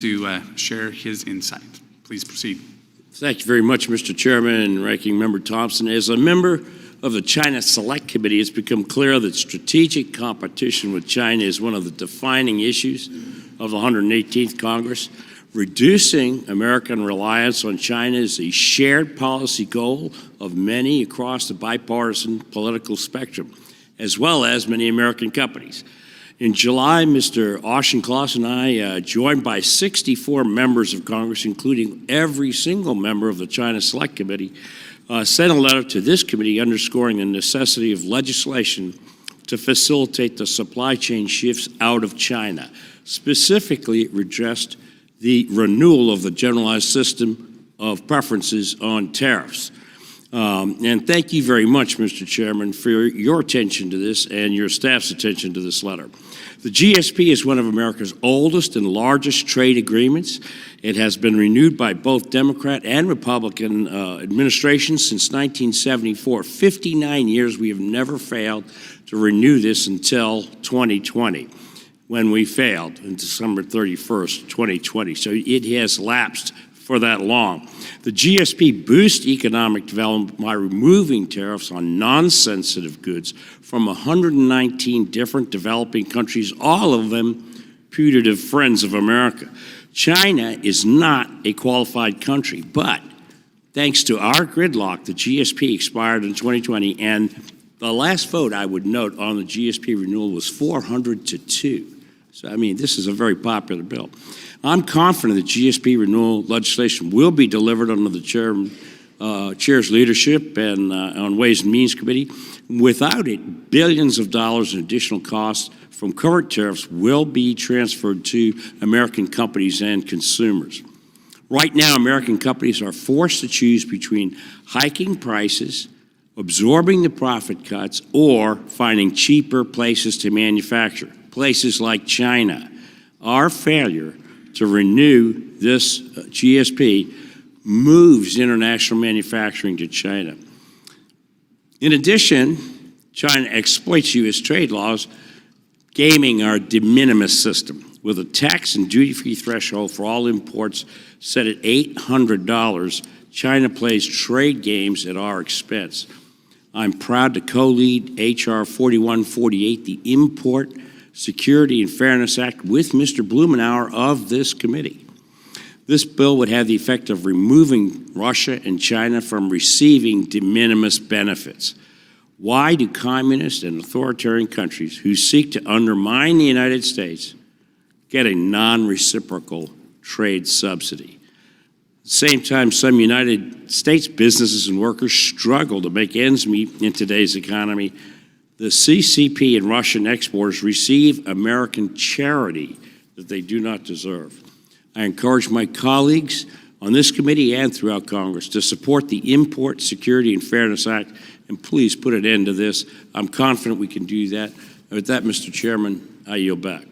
to share his insight. Please proceed. Thank you very much, Mr. Chairman and Ranking Member Thompson. As a member of the China Select Committee, it's become clear that strategic competition with China is one of the defining issues of the 118th Congress. Reducing American reliance on China is a shared policy goal of many across the bipartisan political spectrum, as well as many American companies. In July, Mr. Auchincloss and I, joined by 64 members of Congress, including every single member of the China Select Committee, sent a letter to this committee underscoring the necessity of legislation to facilitate the supply chain shifts out of China. Specifically, it addressed the renewal of the generalized system of preferences on tariffs. And thank you very much, Mr. Chairman, for your attention to this and your staff's attention to this letter. The GSP is one of America's oldest and largest trade agreements. It has been renewed by both Democrat and Republican administrations since 1974. 59 years, we have never failed to renew this until 2020, when we failed on December 31st, 2020. So it has lapsed for that long. The GSP boosts economic development by removing tariffs on non-sensitive goods from 119 different developing countries, all of them putative friends of America. China is not a qualified country, but thanks to our gridlock, the GSP expired in 2020, and the last vote, I would note, on the GSP renewal was 400 to 2. So, I mean, this is a very popular bill. I'm confident that GSP renewal legislation will be delivered under the chair's leadership and on Ways and Means Committee. Without it, billions of dollars in additional costs from current tariffs will be transferred to American companies and consumers. Right now, American companies are forced to choose between hiking prices, absorbing the profit cuts, or finding cheaper places to manufacture, places like China. Our failure to renew this GSP moves international manufacturing to China. In addition, China exploits U.S. trade laws, gaming our de minimis system. With a tax and duty-free threshold for all imports set at $800, China plays trade games at our expense. I'm proud to co-lead H.R. 4148, the Import Security and Fairness Act, with Mr. Blumenauer of this committee. This bill would have the effect of removing Russia and China from receiving de minimis benefits. Why do communist and authoritarian countries who seek to undermine the United States get a non-reciprocal trade subsidy? At the same time, some United States businesses and workers struggle to make ends meet in today's economy. The CCP and Russian exporters receive American charity that they do not deserve. I encourage my colleagues on this committee and throughout Congress to support the Import Security and Fairness Act, and please put an end to this. I'm confident we can do that. With that, Mr. Chairman, I yield back.